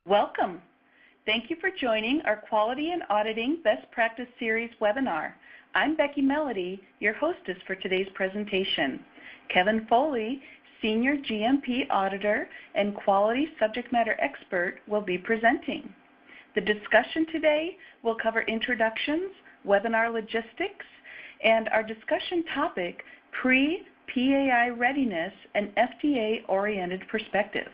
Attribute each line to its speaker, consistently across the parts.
Speaker 1: Welcome. Thank you for joining our Quality and Auditing Best Practice Series webinar. I'm Becky Melody, your hostess for today's presentation. Kevin Foley, Senior GMP Auditor and Quality Subject Matter Expert, will be presenting. The discussion today will cover introductions, webinar logistics, and our discussion topic, Pre-PAI Readiness, an FDA-oriented perspective.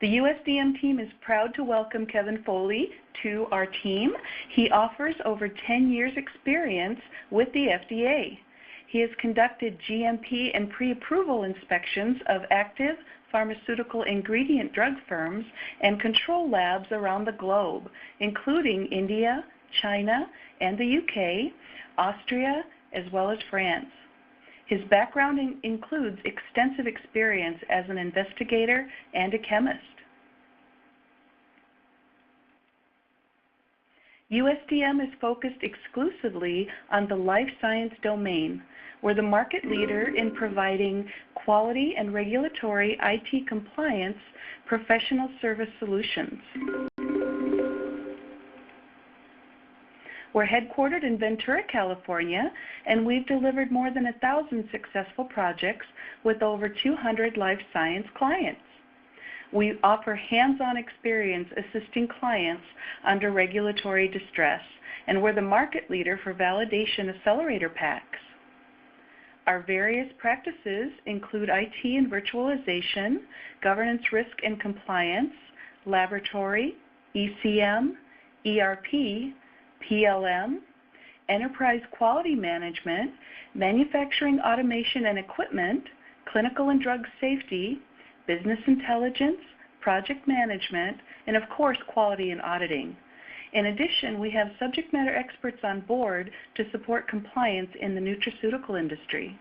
Speaker 1: The USDM team is proud to welcome Kevin Foley to our team. He offers over 10 years experience with the FDA. He has conducted GMP and pre-approval inspections of active pharmaceutical ingredient drug firms and control labs around the globe, including India, China, and the UK, Austria, as well as France. His background includes extensive experience as an investigator and a chemist. USDM is focused exclusively on the life science domain. We're the market leader in providing quality and regulatory IT compliance professional service solutions. We're headquartered in Ventura, California, and we've delivered more than 1,000 successful projects with over 200 life science clients. We offer hands-on experience assisting clients under regulatory distress, and we're the market leader for validation accelerator packs. Our various practices include IT and virtualization, governance, risk and compliance, laboratory, ECM, ERP, PLM, enterprise quality management, manufacturing automation and equipment, clinical and drug safety, business intelligence, project management, and of course quality and auditing. In addition, we have subject matter experts on board to support compliance in the nutraceutical industry.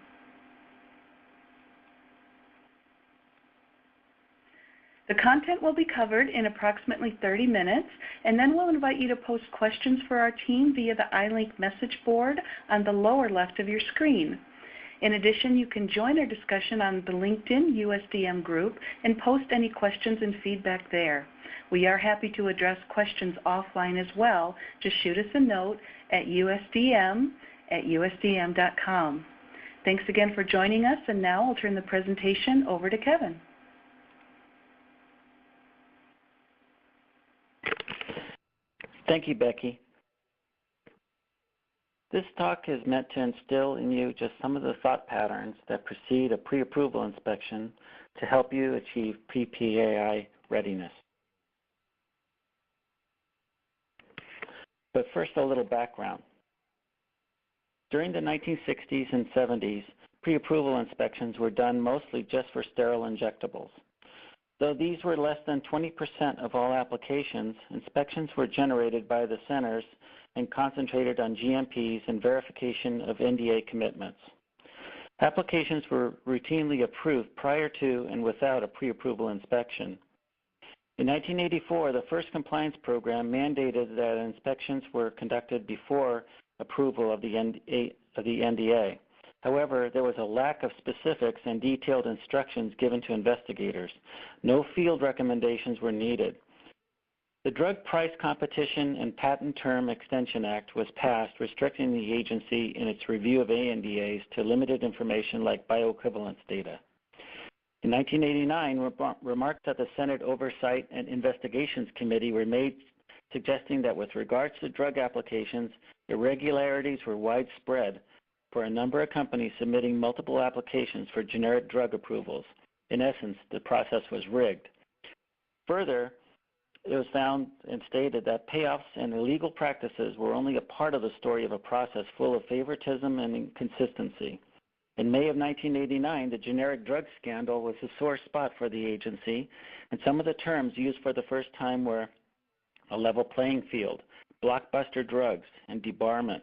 Speaker 1: The content will be covered in approximately 30 minutes, and then we'll invite you to post questions for our team via the iLink message board on the lower left of your screen. In addition, you can join our discussion on the LinkedIn USDM group and post any questions and feedback there. We are happy to address questions offline as well. Just shoot us a note at USDM@USDM.com. Thanks again for joining us, and now I'll turn the presentation over to Kevin.
Speaker 2: Thank you, Becky. This talk is meant to instill in you just some of the thought patterns that precede a pre-approval inspection to help you achieve pre-PAI readiness. But first, a little background. During the 1960s and 70s, pre-approval inspections were done mostly just for sterile injectables. Though these were less than 20% of all applications, inspections were generated by the centers and concentrated on GMPs and verification of NDA commitments. Applications were routinely approved prior to and without a pre-approval inspection. In 1984, the first compliance program mandated that inspections were conducted before approval of the NDA. However, there was a lack of specifics and detailed instructions given to investigators. No field recommendations were needed. The Drug Price Competition and Patent Term Extension Act was passed, restricting the agency in its review of ANDAs to limited information like bioequivalence data. In 1989, remarks at the Senate Oversight and Investigations Committee were made suggesting that with regards to drug applications, irregularities were widespread for a number of companies submitting multiple applications for generic drug approvals. In essence, the process was rigged. Further, it was found and stated that payoffs and illegal practices were only a part of the story of a process full of favoritism and inconsistency. In May of 1989, the generic drug scandal was a sore spot for the agency, and some of the terms used for the first time were a level playing field, blockbuster drugs, and debarment.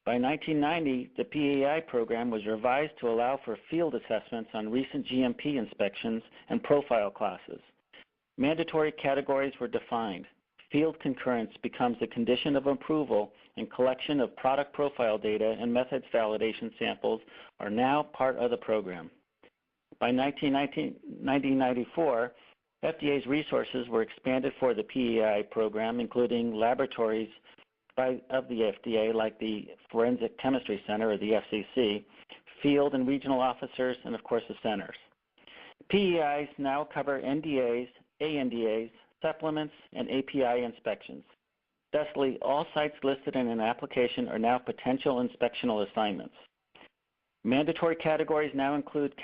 Speaker 2: By 1990, the PAI program was revised to allow for field assessments on recent GMP inspections and profile classes. Mandatory categories were defined. Field concurrence becomes a condition of approval, and collection of product profile data and methods validation samples are now part of the program. By 1994, FDA's resources were expanded for the PAI program, including laboratories of the FDA like the Forensic Chemistry Center, or the FCC, field and regional officers, and of course the centers. PAIs now cover NDAs, ANDAs, supplements, and API inspections. Thusly, all sites listed in an application are now potential inspectional assignments. Mandatory categories now include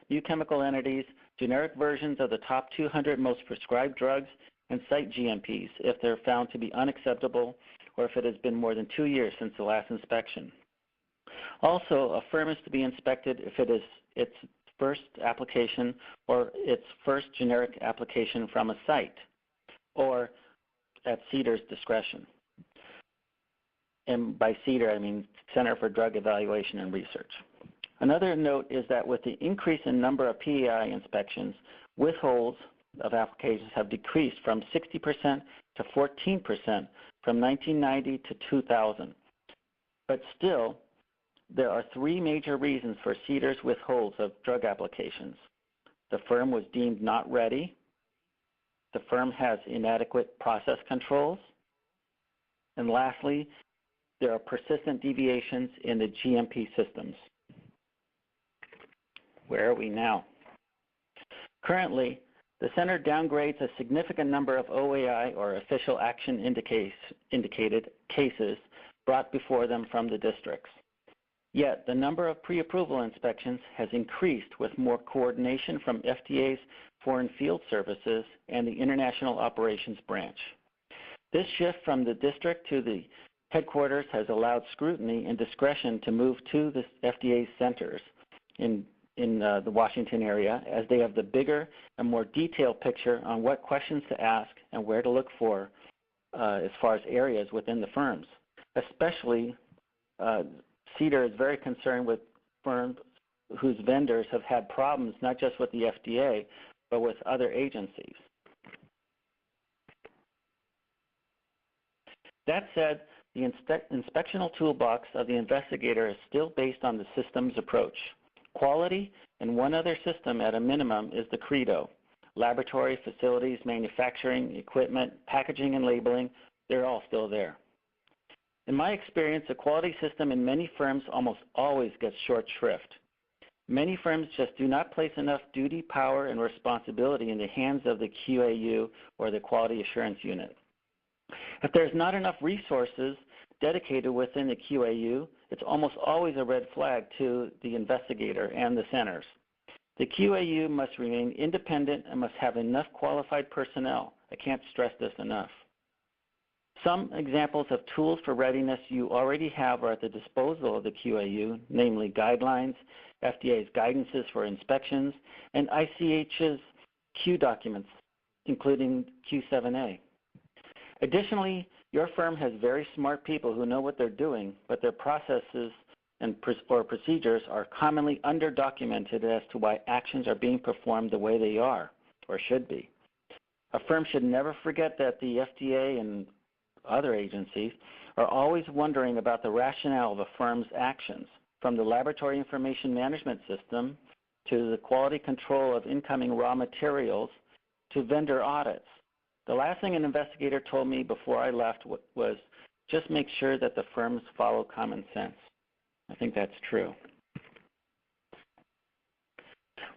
Speaker 2: new chemical entities, generic versions of the top 200 most prescribed drugs, and site GMPs if they're found to be unacceptable or if it has been more than 2 years since the last inspection. Also, a firm is to be inspected if it is its first application or its first generic application from a site, or at CDER's discretion. And by CDER, I mean Center for Drug Evaluation and Research. Another note is that with the increase in number of PAI inspections, withholds of applications have decreased from 60% to 14% from 1990 to 2000. But still, there are 3 major reasons for CDER's withholds of drug applications. The firm was deemed not ready. The firm has inadequate process controls. And lastly, there are persistent deviations in the GMP systems. Where are we now? Currently, the Center downgrades a significant number of OAI, or official action indicated cases, brought before them from the districts. Yet, the number of pre-approval inspections has increased with more coordination from FDA's Foreign Field Services and the International Operations Branch. This shift from the district to the headquarters has allowed scrutiny and discretion to move to the FDA centers in the Washington area, as they have the bigger and more detailed picture on what questions to ask and where to look for as far as areas within the firms. Especially, CDER is very concerned with firms whose vendors have had problems not just with the FDA, but with other agencies. That said, the inspectional toolbox of the investigator is still based on the systems approach. Quality and one other system at a minimum is the credo. Laboratory, facilities, manufacturing, equipment, packaging, and labeling, they're all still there. In my experience, the quality system in many firms almost always gets short shrift. Many firms just do not place enough duty, power, and responsibility in the hands of the QAU or the Quality Assurance Unit. If there's not enough resources dedicated within the QAU, it's almost always a red flag to the investigator and the centers. The QAU must remain independent and must have enough qualified personnel. I can't stress this enough. Some examples of tools for readiness you already have are at the disposal of the QAU, namely guidelines, FDA's guidances for inspections, and ICH's Q documents, including Q7A. Additionally, your firm has very smart people who know what they're doing, but their processes or procedures are commonly under-documented as to why actions are being performed the way they are or should be. A firm should never forget that the FDA and other agencies are always wondering about the rationale of a firm's actions, from the laboratory information management system to the quality control of incoming raw materials to vendor audits. The last thing an investigator told me before I left was just make sure that the firms follow common sense. I think that's true.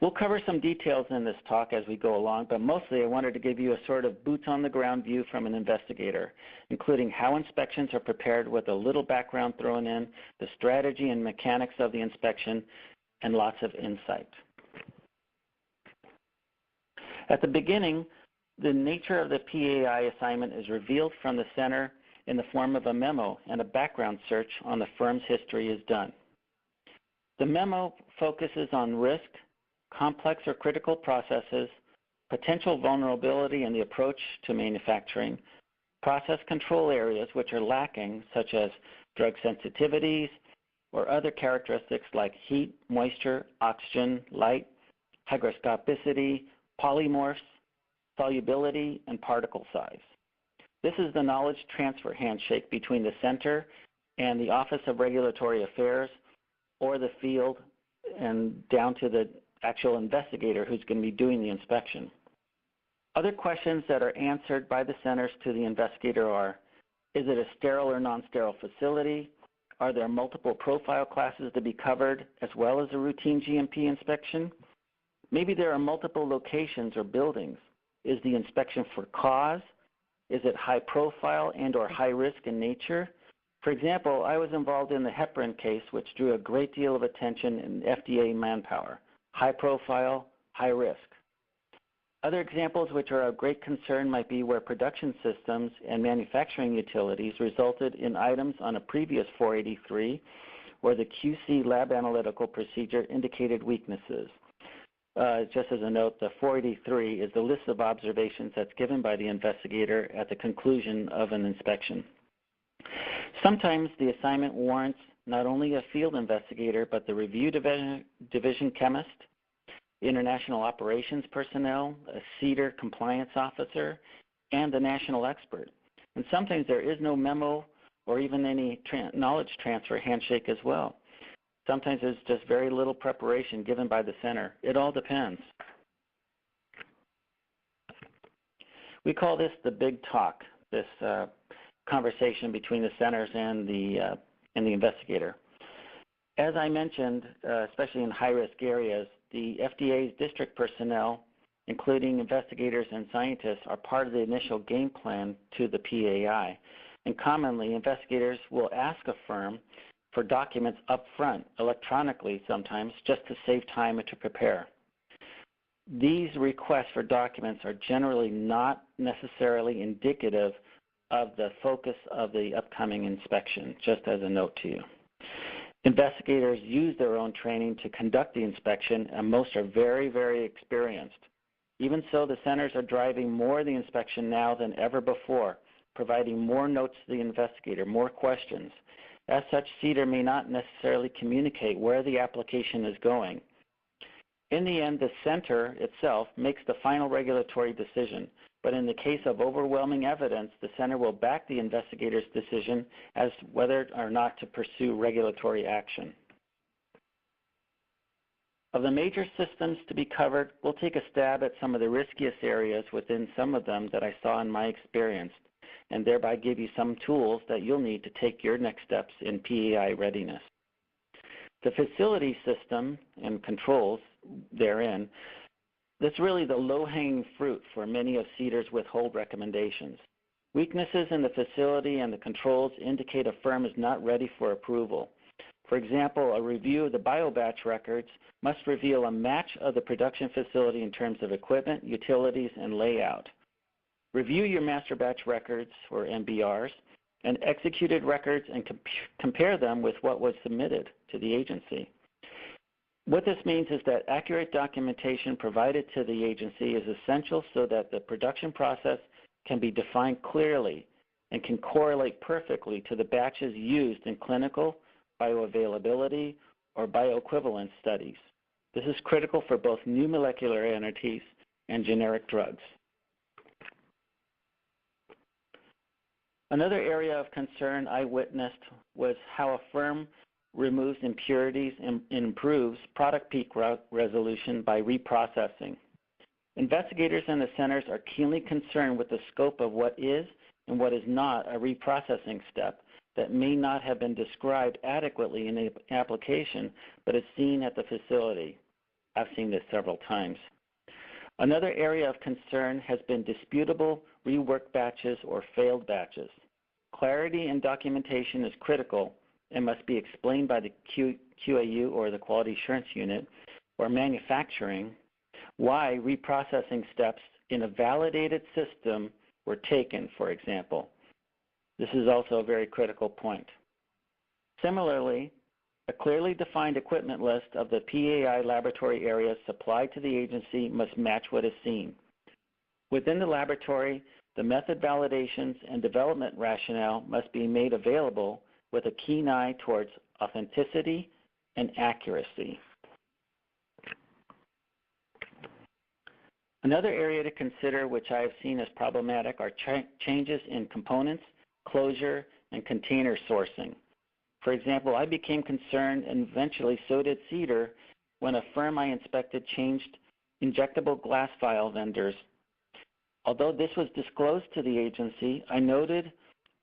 Speaker 2: We'll cover some details in this talk as we go along, but mostly I wanted to give you a sort of boots-on-the-ground view from an investigator, including how inspections are prepared with a little background thrown in, the strategy and mechanics of the inspection, and lots of insight. At the beginning, the nature of the PAI assignment is revealed from the center in the form of a memo, and a background search on the firm's history is done. The memo focuses on risk, complex or critical processes, potential vulnerability in the approach to manufacturing, process control areas which are lacking, such as drug sensitivities or other characteristics like heat, moisture, oxygen, light, hygroscopicity, polymorphs, solubility, and particle size. This is the knowledge transfer handshake between the center and the Office of Regulatory Affairs or the field and down to the actual investigator who's going to be doing the inspection. Other questions that are answered by the centers to the investigator are, is it a sterile or non-sterile facility? Are there multiple profile classes to be covered as well as a routine GMP inspection? Maybe there are multiple locations or buildings. Is the inspection for cause? Is it high profile and or high risk in nature? For example, I was involved in the heparin case, which drew a great deal of attention in FDA manpower. High profile, high risk. Other examples which are of great concern might be where production systems and manufacturing utilities resulted in items on a previous 483 or the QC lab analytical procedure indicated weaknesses. Just as a note, the 483 is the list of observations that's given by the investigator at the conclusion of an inspection. Sometimes the assignment warrants not only a field investigator, but the review division chemist, international operations personnel, a CEDAR compliance officer, and the national expert. And sometimes there is no memo or even any knowledge transfer handshake as well. Sometimes there's just very little preparation given by the center. It all depends. We call this the big talk, this conversation between the centers and the investigator. As I mentioned, especially in high-risk areas, the FDA's district personnel, including investigators and scientists, are part of the initial game plan to the PAI. And commonly, investigators will ask a firm for documents up front, electronically sometimes, just to save time and to prepare. These requests for documents are generally not necessarily indicative of the focus of the upcoming inspection, just as a note to you. Investigators use their own training to conduct the inspection, and most are very, very experienced. Even so, the centers are driving more of the inspection now than ever before, providing more notes to the investigator, more questions. As such, CEDAR may not necessarily communicate where the application is going. In the end, the center itself makes the final regulatory decision, but in the case of overwhelming evidence, the center will back the investigator's decision as whether or not to pursue regulatory action. Of the major systems to be covered, we'll take a stab at some of the riskiest areas within some of them that I saw in my experience, and thereby give you some tools that you'll need to take your next steps in PAI readiness. The facility system and controls therein, that's really the low-hanging fruit for many of CEDAR's withhold recommendations. Weaknesses in the facility and the controls indicate a firm is not ready for approval. For example, a review of the biobatch records must reveal a match of the production facility in terms of equipment, utilities, and layout. Review your master batch records, or MBRs, and executed records and compare them with what was submitted to the agency. What this means is that accurate documentation provided to the agency is essential so that the production process can be defined clearly and can correlate perfectly to the batches used in clinical, bioavailability, or bioequivalence studies. This is critical for both new molecular entities and generic drugs. Another area of concern I witnessed was how a firm removes impurities and improves product peak resolution by reprocessing. Investigators in the centers are keenly concerned with the scope of what is and what is not a reprocessing step that may not have been described adequately in the application, but is seen at the facility. I've seen this several times. Another area of concern has been disputable rework batches or failed batches. Clarity in documentation is critical and must be explained by the QAU or the Quality Assurance Unit or manufacturing why reprocessing steps in a validated system were taken, for example. This is also a very critical point. Similarly, a clearly defined equipment list of the PAI laboratory areas supplied to the agency must match what is seen. Within the laboratory, the method validations and development rationale must be made available with a keen eye towards authenticity and accuracy. Another area to consider, which I have seen as problematic, are changes in components, closure, and container sourcing. For example, I became concerned, and eventually so did CEDAR, when a firm I inspected changed injectable glass vial vendors. Although this was disclosed to the agency, I noted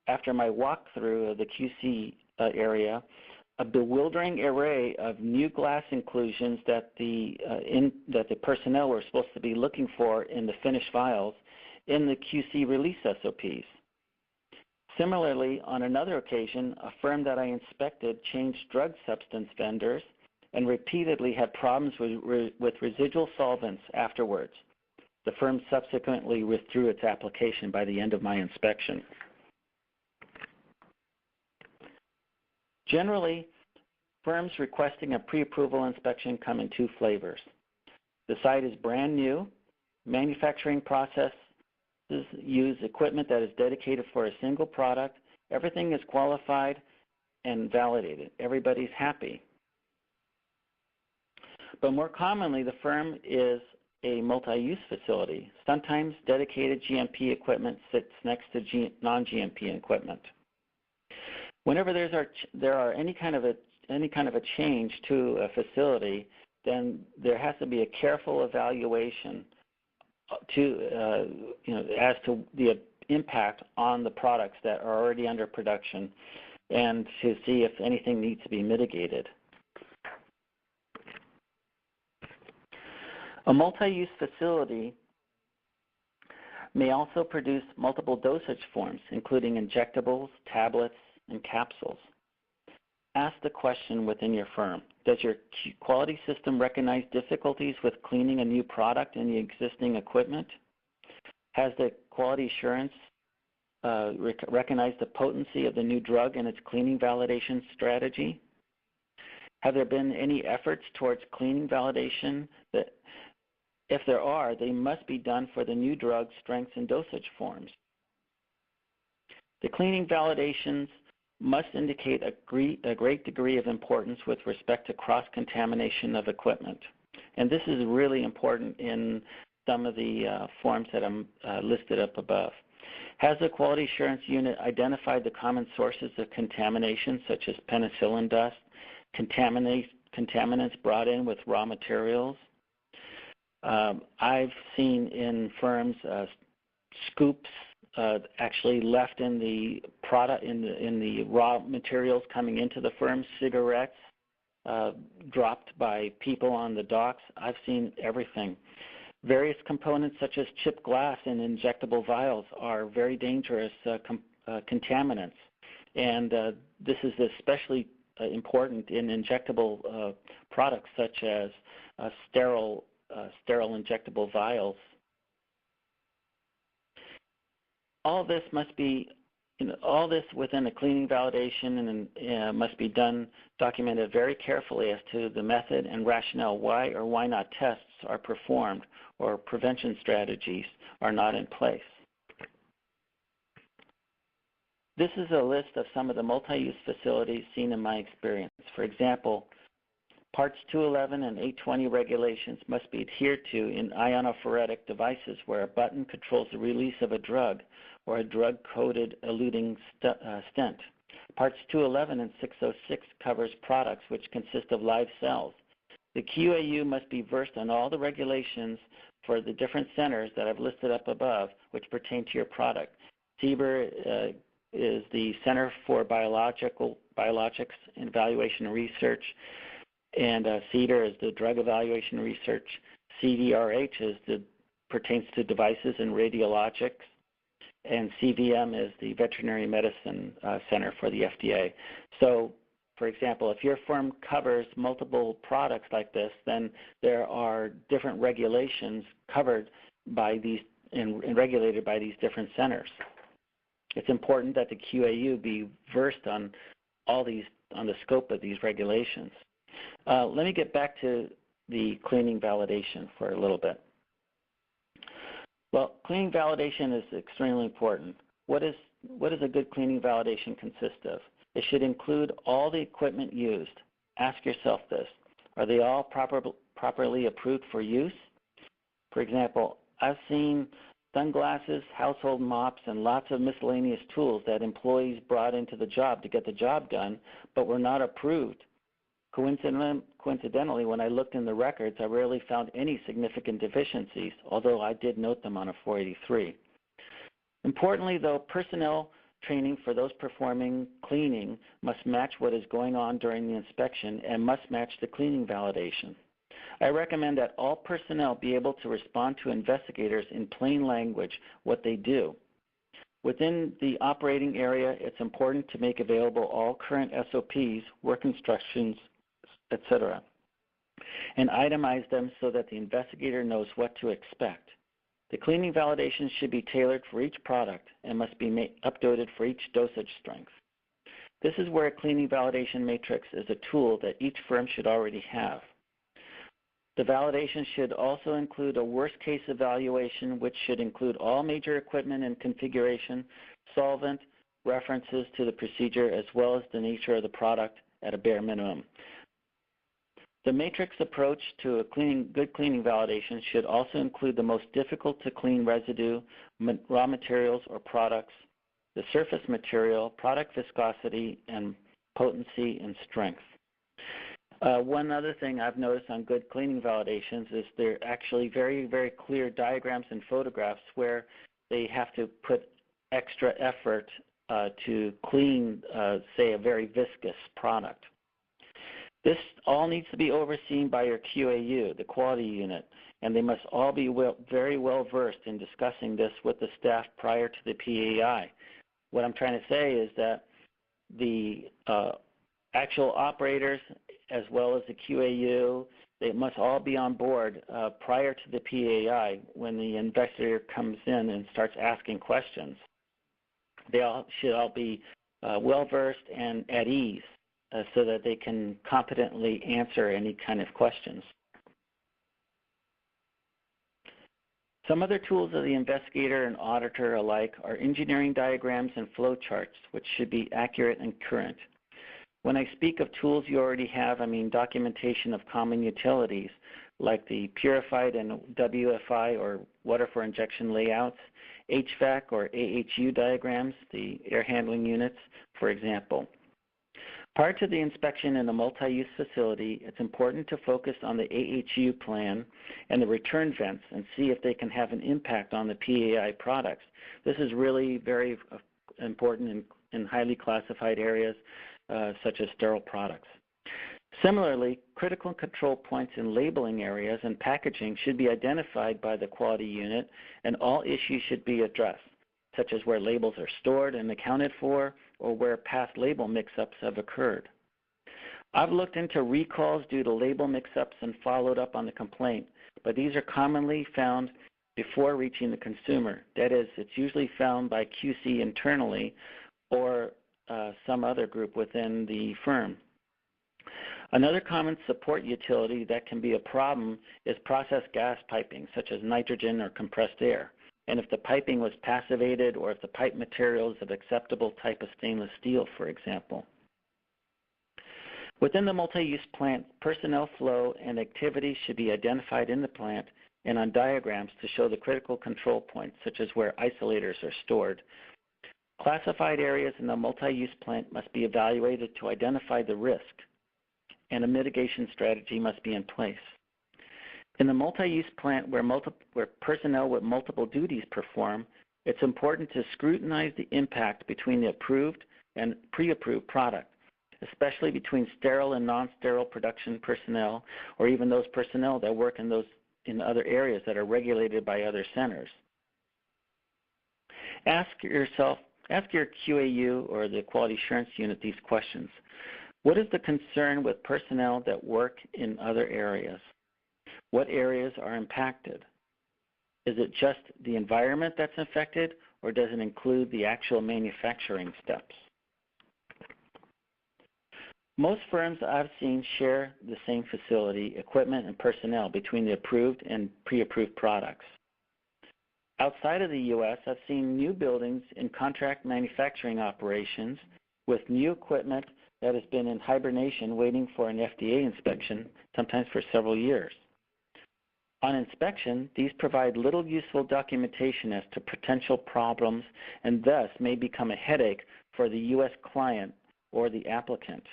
Speaker 2: after my walkthrough of the QC area a bewildering array of new glass inclusions that the personnel were supposed to be looking for in the finished vials in the QC release SOPs. Similarly, on another occasion, a firm that I inspected changed drug substance vendors and repeatedly had problems with residual solvents afterwards. The firm subsequently withdrew its application by the end of my inspection. Generally, firms requesting a pre-approval inspection come in two flavors. The site is brand new, manufacturing processes use equipment that is dedicated for a single product, everything is qualified and validated, everybody's happy. But more commonly, the firm is a multi-use facility. Sometimes dedicated GMP equipment sits next to non-GMP equipment. Whenever there are any kind of a change to a facility, then there has to be a careful evaluation as to the impact on the products that are already under production, and to see if anything needs to be mitigated. A multi-use facility may also produce multiple dosage forms, including injectables, tablets, and capsules. Ask the question within your firm: does your quality system recognize difficulties with cleaning a new product in the existing equipment? Has the quality assurance recognized the potency of the new drug and its cleaning validation strategy? Have there been any efforts towards cleaning validation? If there are, they must be done for the new drug strengths and dosage forms. The cleaning validations must indicate a great degree of importance with respect to cross-contamination of equipment. And this is really important in some of the forms that I'm listed up above. Has the quality assurance unit identified the common sources of contamination, such as penicillin dust, contaminants brought in with raw materials? I've seen in firms scoops actually left in the product, in the raw materials coming into the firm, cigarettes dropped by people on the docks. I've seen everything. Various components such as chipped glass and injectable vials are very dangerous contaminants, and this is especially important in injectable products such as sterile injectable vials. All this must be, all this within a cleaning validation and must be documented very carefully as to the method and rationale why or why not tests are performed or prevention strategies are not in place. This is a list of some of the multi-use facilities seen in my experience. For example, Parts 211 and 820 regulations must be adhered to in ionophoretic devices where a button controls the release of a drug or a drug-coated eluting stent. Parts 211 and 606 covers products which consist of live cells. The QAU must be versed on all the regulations for the different centers that I've listed up above which pertain to your product. CBER is the Center for Biologics Evaluation and Research, and CDER is the Drug Evaluation Research. CDRH pertains to devices and radiologics, and CVM is the Veterinary Medicine Center for the FDA. So, for example, if your firm covers multiple products like this, then there are different regulations covered by these and regulated by these different centers. It's important that the QAU be versed on all these, on the scope of these regulations. Let me get back to the cleaning validation for a little bit. Well, cleaning validation is extremely important. What does a good cleaning validation consist of? It should include all the equipment used. Ask yourself this: are they all properly approved for use? For example, I've seen sunglasses, household mops, and lots of miscellaneous tools that employees brought into the job to get the job done, but were not approved Coincidentally, when I looked in the records, I rarely found any significant deficiencies, although I did note them on a 483. Importantly, though, personnel training for those performing cleaning must match what is going on during the inspection and must match the cleaning validation. I recommend that all personnel be able to respond to investigators in plain language what they do. Within the operating area, it's important to make available all current SOPs, work instructions, etc., and itemize them so that the investigator knows what to expect. The cleaning validation should be tailored for each product and must be updated for each dosage strength. This is where a cleaning validation matrix is a tool that each firm should already have. The validation should also include a worst-case evaluation, which should include all major equipment and configuration, solvent, references to the procedure, as well as the nature of the product at a bare minimum. The matrix approach to a good cleaning validation should also include the most difficult to clean residue, raw materials or products, the surface material, product viscosity, and potency and strength. One other thing I've noticed on good cleaning validations is they're actually very, very clear diagrams and photographs where they have to put extra effort to clean, say, a very viscous product. This all needs to be overseen by your QAU, the quality unit, and they must all be very well versed in discussing this with the staff prior to the PAI. What I'm trying to say is that the actual operators as well as the QAU, they must all be on board prior to the PAI when the investigator comes in and starts asking questions. They should all be well-versed and at ease so that they can competently answer any kind of questions. Some other tools of the investigator and auditor alike are engineering diagrams and flow charts, which should be accurate and current. When I speak of tools you already have, I mean documentation of common utilities like the purified and WFI or water for injection layouts, HVAC or AHU diagrams, the air handling units, for example. Prior to the inspection in a multi-use facility, it's important to focus on the AHU plan and the return vents and see if they can have an impact on the PAI products. This is really very important in highly classified areas such as sterile products. Similarly, critical control points in labeling areas and packaging should be identified by the quality unit, and all issues should be addressed, such as where labels are stored and accounted for, or where past label mix-ups have occurred. I've looked into recalls due to label mix-ups and followed up on the complaint, but these are commonly found before reaching the consumer. That is, it's usually found by QC internally or some other group within the firm. Another common support utility that can be a problem is process gas piping, such as nitrogen or compressed air, and if the piping was passivated or if the pipe material is of acceptable type of stainless steel, for example. Within the multi-use plant, personnel flow and activities should be identified in the plant and on diagrams to show the critical control points, such as where isolators are stored. Classified areas in the multi-use plant must be evaluated to identify the risk, and a mitigation strategy must be in place. In the multi-use plant where personnel with multiple duties perform, it's important to scrutinize the impact between the approved and pre-approved product, especially between sterile and non-sterile production personnel, or even those personnel that work in other areas that are regulated by other centers. Ask your QAU or the quality assurance unit these questions. What is the concern with personnel that work in other areas? What areas are impacted? Is it just the environment that's affected, or does it include the actual manufacturing steps? Most firms I've seen share the same facility, equipment, and personnel between the approved and pre-approved products. Outside of the U.S., I've seen new buildings in contract manufacturing operations with new equipment that has been in hibernation waiting for an FDA inspection, sometimes for several years. On inspection, these provide little useful documentation as to potential problems and thus may become a headache for the U.S. client or the applicant.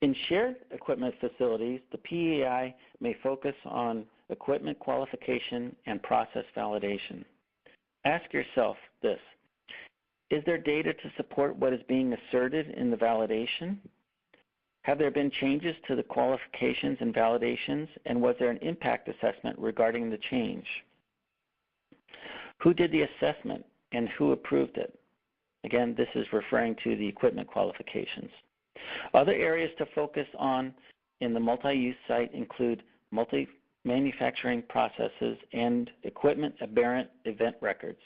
Speaker 2: In shared equipment facilities, the PAI may focus on equipment qualification and process validation. Ask yourself this: is there data to support what is being asserted in the validation? Have there been changes to the qualifications and validations, and was there an impact assessment regarding the change? Who did the assessment and who approved it? Again, this is referring to the equipment qualifications. Other areas to focus on in the multi-use site include multi-manufacturing processes and equipment aberrant event records,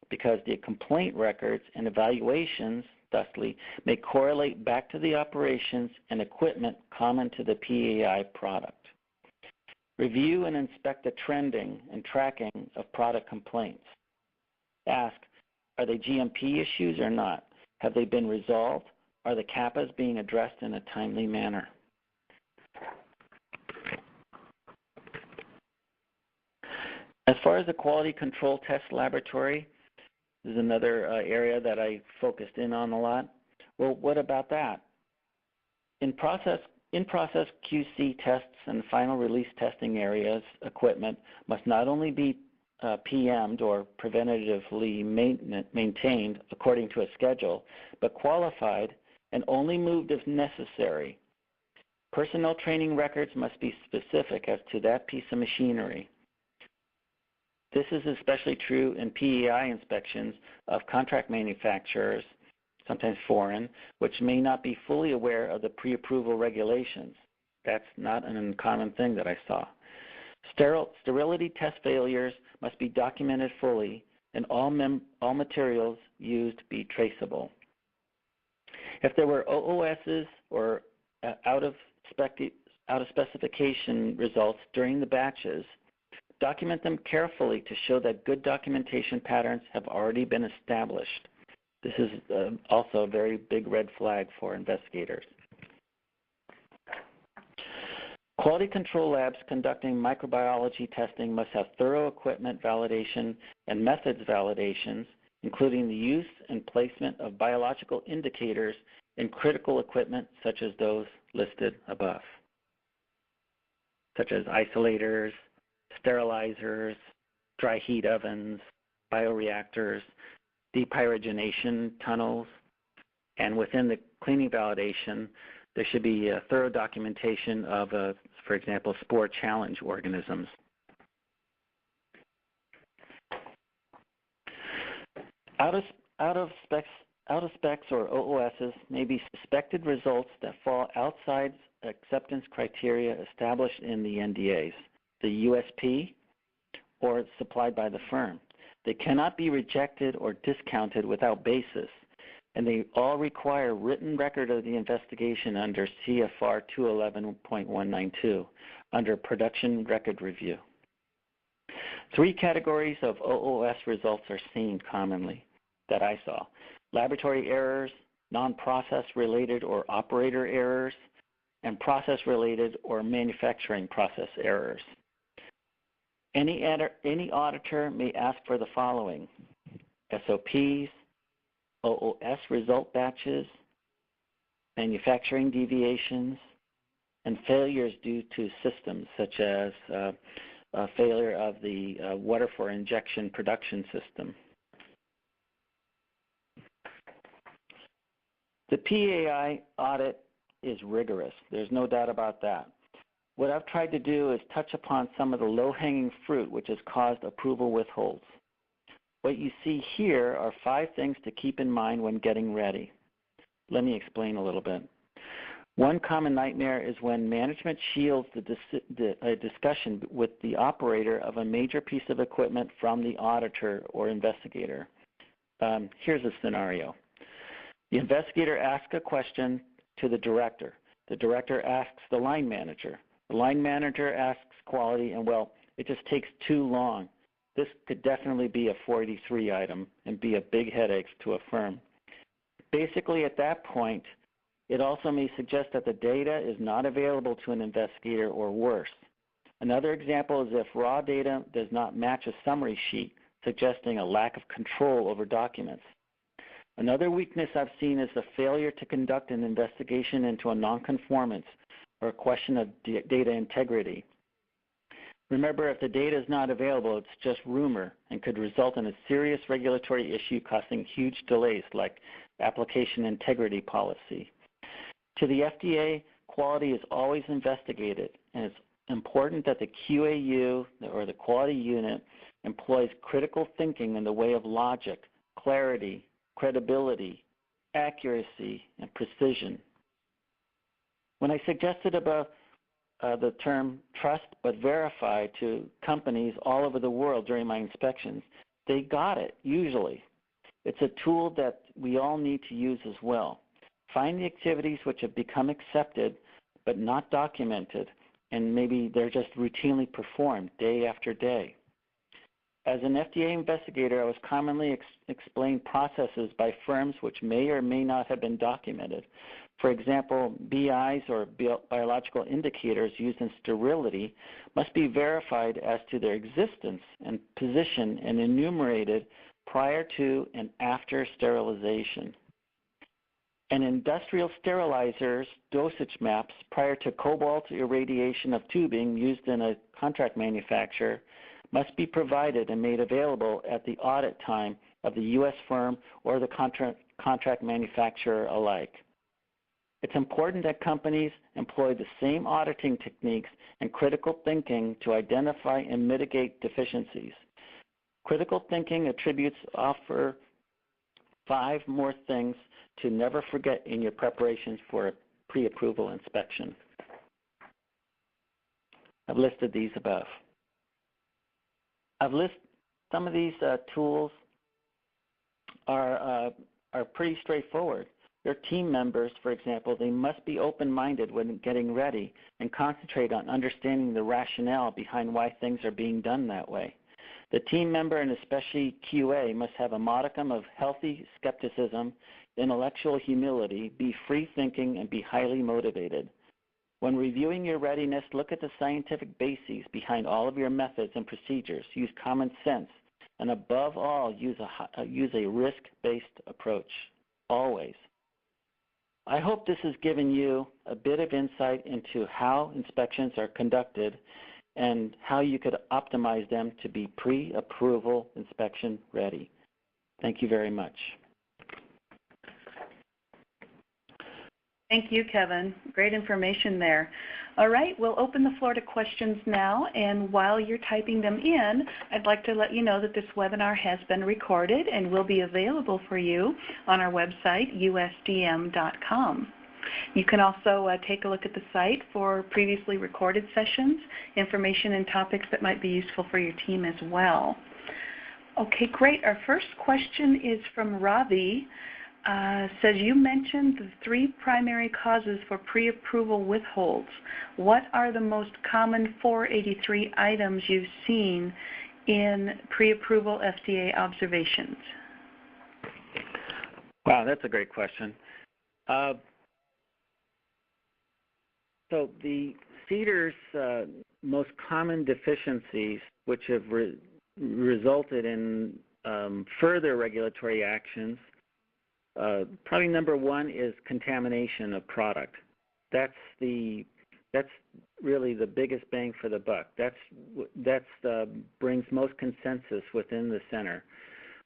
Speaker 2: because the complaint records and evaluations, thusly, may correlate back to the operations and equipment common to the PAI product. Review and inspect the trending and tracking of product complaints. Ask, are they GMP issues or not? Have they been resolved? Are the CAPAs being addressed in a timely manner? As far as the quality control test laboratory, this is another area that I focused in on a lot. Well, what about that? In-process QC tests and final release testing areas, equipment must not only be PM'd or preventatively maintained according to a schedule, but qualified and only moved if necessary. Personnel training records must be specific as to that piece of machinery. This is especially true in PAI inspections of contract manufacturers, sometimes foreign, which may not be fully aware of the pre-approval regulations. That's not an uncommon thing that I saw. Sterility test failures must be documented fully, and all materials used be traceable. If there were OOSs or out of specification results during the batches, document them carefully to show that good documentation patterns have already been established. This is also a very big red flag for investigators. Quality control labs conducting microbiology testing must have thorough equipment validation and methods validations, including the use and placement of biological indicators in critical equipment such as those listed above, such as isolators, sterilizers, dry heat ovens, bioreactors, depyrogenation tunnels, and within the cleaning validation, there should be a thorough documentation of, for example, spore challenge organisms. Out of specs or OOSs may be suspected results that fall outside acceptance criteria established in the NDAs, the USP, or supplied by the firm. They cannot be rejected or discounted without basis, and they all require written record of the investigation under CFR 211.192 under production record review. 3 categories of OOS results are seen commonly that I saw: laboratory errors, non-process related or operator errors, and process related or manufacturing process errors. Any auditor may ask for the following: SOPs, OOS result batches, manufacturing deviations, and failures due to systems such as a failure of the water for injection production system. The PAI audit is rigorous. There's no doubt about that. What I've tried to do is touch upon some of the low-hanging fruit which has caused approval withholds. What you see here are 5 things to keep in mind when getting ready. Let me explain a little bit. One common nightmare is when management shields a discussion with the operator of a major piece of equipment from the auditor or investigator. Here's a scenario. The investigator asks a question to the director. The director asks the line manager. The line manager asks quality, and well, it just takes too long. This could definitely be a 483 item and be a big headache to a firm. Basically, at that point, it also may suggest that the data is not available to an investigator or worse. Another example is if raw data does not match a summary sheet, suggesting a lack of control over documents. Another weakness I've seen is the failure to conduct an investigation into a nonconformance or a question of data integrity. Remember, if the data is not available, it's just rumor and could result in a serious regulatory issue causing huge delays like application integrity policy. To the FDA, quality is always investigated, and it's important that the QAU, or the quality unit, employs critical thinking in the way of logic, clarity, credibility, accuracy, and precision. When I suggested above the term trust but verify to companies all over the world during my inspections, they got it, usually. It's a tool that we all need to use as well. Find the activities which have become accepted but not documented, and maybe they're just routinely performed day after day. As an FDA investigator, I was commonly explained processes by firms which may or may not have been documented. For example, BIs, or biological indicators used in sterility, must be verified as to their existence and position and enumerated prior to and after sterilization. And industrial sterilizers' dosage maps prior to cobalt irradiation of tubing used in a contract manufacturer must be provided and made available at the audit time of the U.S. firm or the contract manufacturer alike. It's important that companies employ the same auditing techniques and critical thinking to identify and mitigate deficiencies. Critical thinking attributes offer 5 more things to never forget in your preparations for a pre-approval inspection. I've listed these above. Some of these tools are pretty straightforward. Their team members, for example, they must be open-minded when getting ready and concentrate on understanding the rationale behind why things are being done that way. The team member, and especially QA, must have a modicum of healthy skepticism, intellectual humility, be free-thinking, and be highly motivated. When reviewing your readiness, look at the scientific bases behind all of your methods and procedures. Use common sense, and above all, use a risk-based approach, always. I hope this has given you a bit of insight into how inspections are conducted and how you could optimize them to be pre-approval inspection ready. Thank you very much.
Speaker 1: Thank you, Kevin. Great information there. All right, we'll open the floor to questions now, and while you're typing them in, I'd like to let you know that this webinar has been recorded and will be available for you on our website, USDM.com. You can also take a look at the site for previously recorded sessions, information and topics that might be useful for your team as well. Okay, great. Our first question is from Ravi. Says, you mentioned the 3 primary causes for pre-approval withholds. What are the most common 483 items you've seen in pre-approval FDA observations?
Speaker 2: Wow, that's a great question. So the CDER's most common deficiencies, which have resulted in further regulatory actions, probably number 1 is contamination of product. That's really the biggest bang for the buck. That's brings most consensus within the center.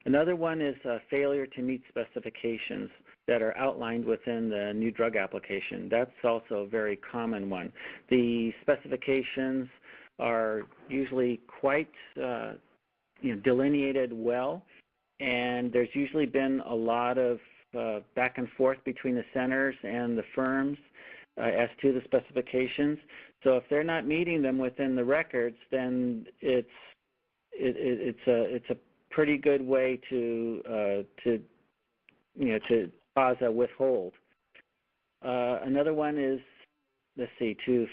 Speaker 2: Another one is failure to meet specifications that are outlined within the new drug application. That's also a very common one. The specifications are usually quite delineated well, and there's usually been a lot of back and forth between the centers and the firms as to the specifications. So if they're not meeting them within the records, then it's a pretty good way to cause a withhold. Another one is,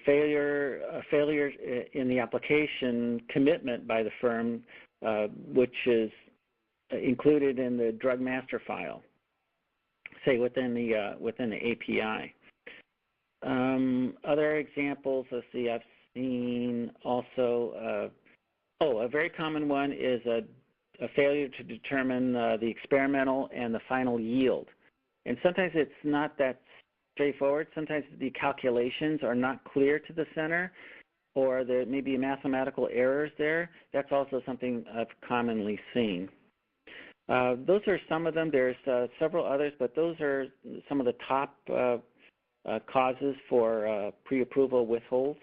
Speaker 2: failure in the application commitment by the firm, which is included in the drug master file, say within the API. Other examples, I've seen also. A very common one is a a failure to determine the experimental and the final yield. And sometimes it's not that straightforward. Sometimes the calculations are not clear to the center, or there may be mathematical errors there. That's also something I've commonly seen. Those are some of them. There's several others, but those are some of the top causes for pre-approval withholds.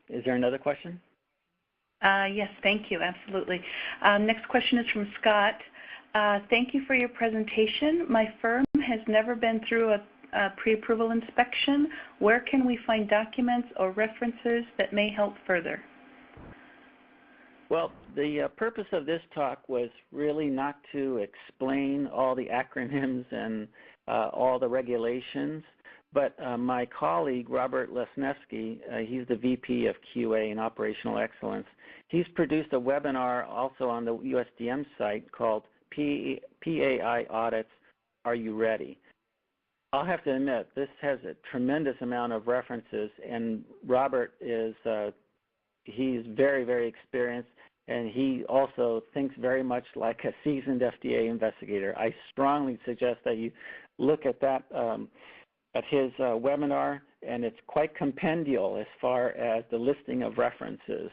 Speaker 2: Is there another question?
Speaker 1: Yes, thank you. Absolutely. Next question is from Scott. Thank you for your presentation. My firm has never been through a pre-approval inspection. Where can we find documents or references that may help further?
Speaker 2: Well, the purpose of this talk was really not to explain all the acronyms and all the regulations, but my colleague, Robert Lesniewski, he's the VP of QA and Operational Excellence. He's produced a webinar also on the USDM site called PAI Audits, Are You Ready? I'll have to admit, this has a tremendous amount of references, and Robert is, he's very, very experienced, and he also thinks very much like a seasoned FDA investigator. I strongly suggest that you look at that, at his webinar, and it's quite compendial as far as the listing of references.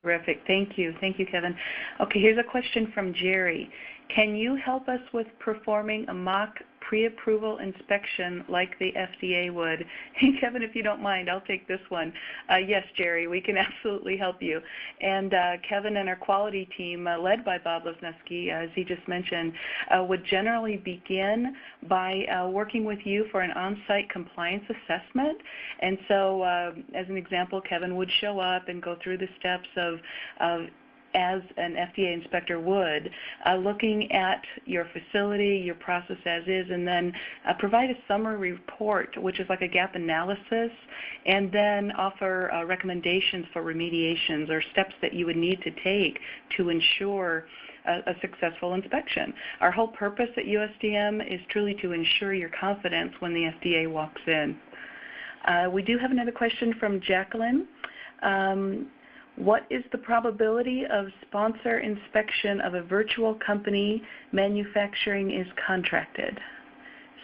Speaker 1: Terrific. Thank you. Thank you, Kevin. Okay, here's a question from Jerry. Can you help us with performing a mock pre-approval inspection like the FDA would? Hey, Kevin, if you don't mind, I'll take this one. Yes, Jerry, we can absolutely help you. And Kevin and our quality team, led by Bob Lesniewski, as he just mentioned, would generally begin by working with you for an on-site compliance assessment. And so, as an example, Kevin would show up and go through the steps of as an FDA inspector would, looking at your facility, your process as is, and then provide a summary report, which is like a gap analysis, and then offer recommendations for remediations or steps that you would need to take to ensure a successful inspection. Our whole purpose at USDM is truly to ensure your confidence when the FDA walks in. We do have another question from Jacqueline. What is the probability of sponsor inspection of a virtual company manufacturing is contracted?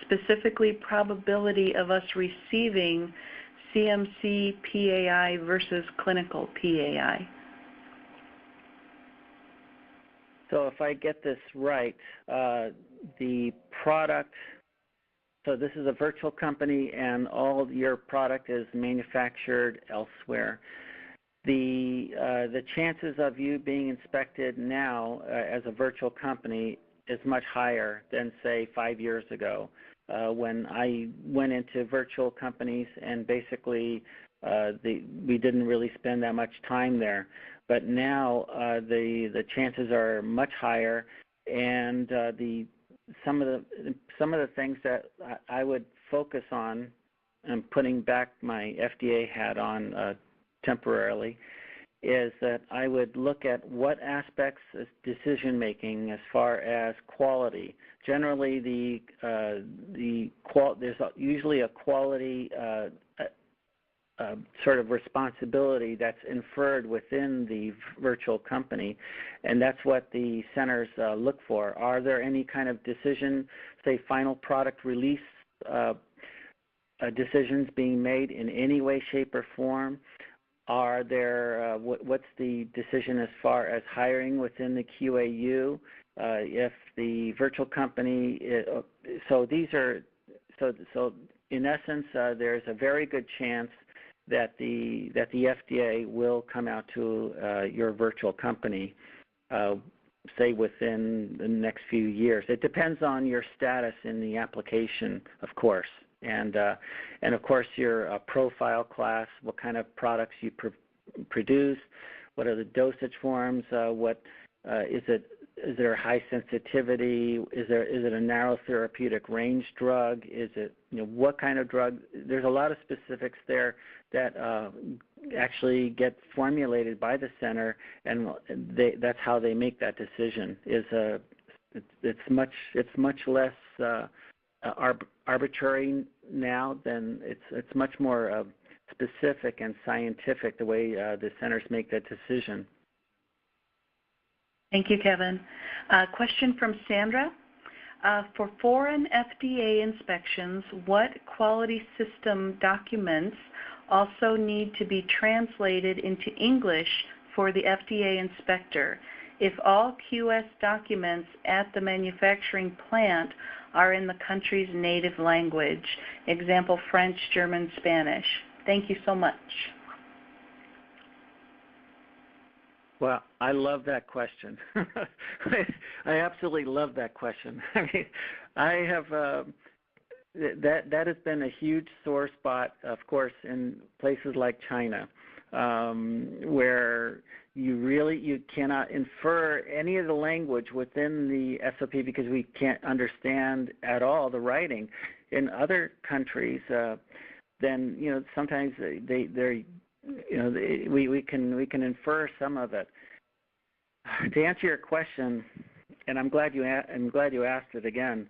Speaker 1: Specifically, probability of us receiving CMC PAI versus clinical PAI.
Speaker 2: So if I get this right, the product, so this is a virtual company and all your product is manufactured elsewhere. The chances of you being inspected now as a virtual company is much higher than, say, 5 years ago when I went into virtual companies and basically we didn't really spend that much time there. But now the chances are much higher, and some of the things that I would focus on, and putting back my FDA hat on temporarily, is that I would look at what aspects of decision making as far as quality. Generally, there's usually a quality sort of responsibility that's inferred within the virtual company, and that's what the centers look for. Are there any kind of decision, say final product release decisions being made in any way, shape, or form? Are there, what's the decision as far as hiring within the QAU? If the virtual company, so in essence, there's a very good chance that the FDA will come out to your virtual company, say within the next few years. It depends on your status in the application, of course. And of course your profile class, what kind of products you produce, what are the dosage forms, is there high sensitivity, is it a narrow therapeutic range drug, is it, what kind of drug? There's a lot of specifics there that actually get formulated by the center, and that's how they make that decision. It's much less arbitrary now than it's much more specific and scientific the way the centers make that decision.
Speaker 1: Thank you, Kevin. Question from Sandra. For foreign FDA inspections, what quality system documents also need to be translated into English for the FDA inspector if all QS documents at the manufacturing plant are in the country's native language? Example, French, German, Spanish. Thank you so much.
Speaker 2: Well, I love that question. I absolutely love that question. I mean, I have that has been a huge sore spot, of course, in places like China, where you cannot infer any of the language within the SOP because we can't understand at all the writing. In other countries, then sometimes we can infer some of it. To answer your question, and I'm glad you asked it again,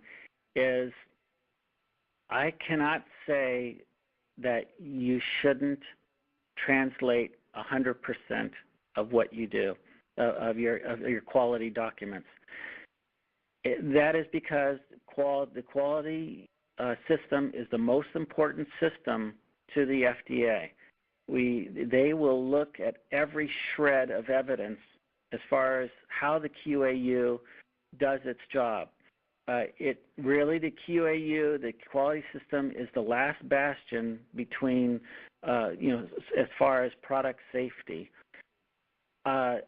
Speaker 2: is I cannot say that you shouldn't translate 100% of what you do, of your quality documents. That is because the quality system is the most important system to the FDA. They will look at every shred of evidence as far as how the QAU does its job. The QAU, the quality system, is the last bastion between, as far as product safety. I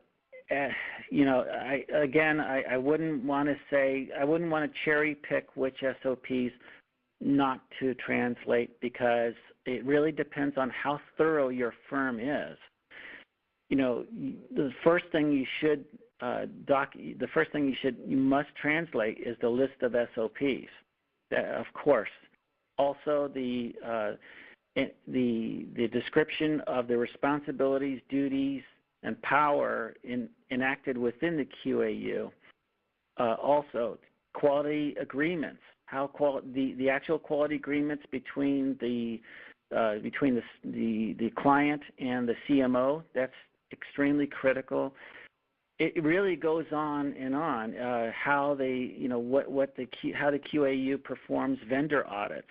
Speaker 2: wouldn't want to cherry pick which SOPs not to translate because it really depends on how thorough your firm is. The first thing you must translate is the list of SOPs, of course. Also, the description of the responsibilities, duties, and power enacted within the QAU. Also, quality agreements, the actual quality agreements between the client and the CMO. That's extremely critical. It really goes on and on how the QAU performs vendor audits.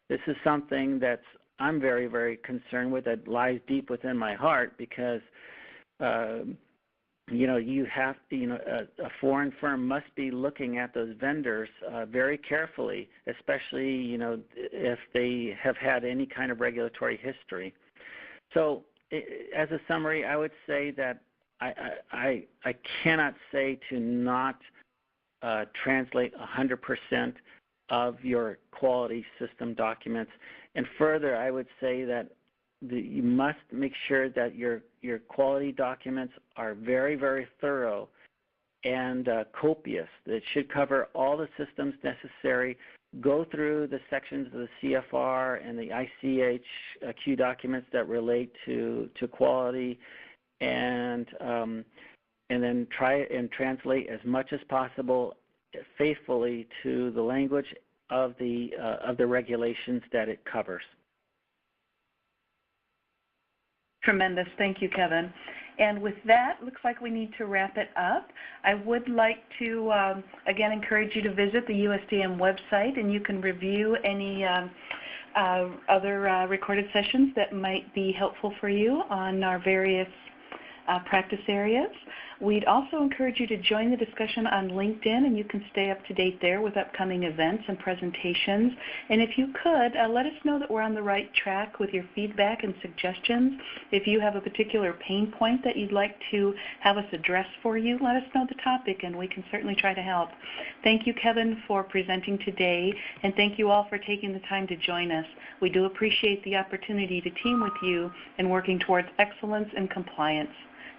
Speaker 2: This is something that I'm very, very concerned with, that lies deep within my heart, because you have a foreign firm must be looking at those vendors very carefully, especially if they have had any kind of regulatory history. So, as a summary, I would say that I cannot say to not translate 100% of your quality system documents. And further, I would say that you must make sure that your quality documents are very, very thorough and copious. That should cover all the systems necessary. Go through the sections of the CFR and the ICH documents that relate to quality, and then try and translate as much as possible faithfully to the language of the regulations that it covers.
Speaker 1: Tremendous. Thank you, Kevin. And with that, looks like we need to wrap it up. I would like to, again, encourage you to visit the USDM website, and you can review any other recorded sessions that might be helpful for you on our various practice areas. We'd also encourage you to join the discussion on LinkedIn, and you can stay up to date there with upcoming events and presentations. And if you could, let us know that we're on the right track with your feedback and suggestions. If you have a particular pain point that you'd like to have us address for you, let us know the topic, and we can certainly try to help. Thank you, Kevin, for presenting today, and thank you all for taking the time to join us. We do appreciate the opportunity to team with you in working towards excellence and compliance.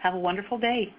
Speaker 1: Have a wonderful day.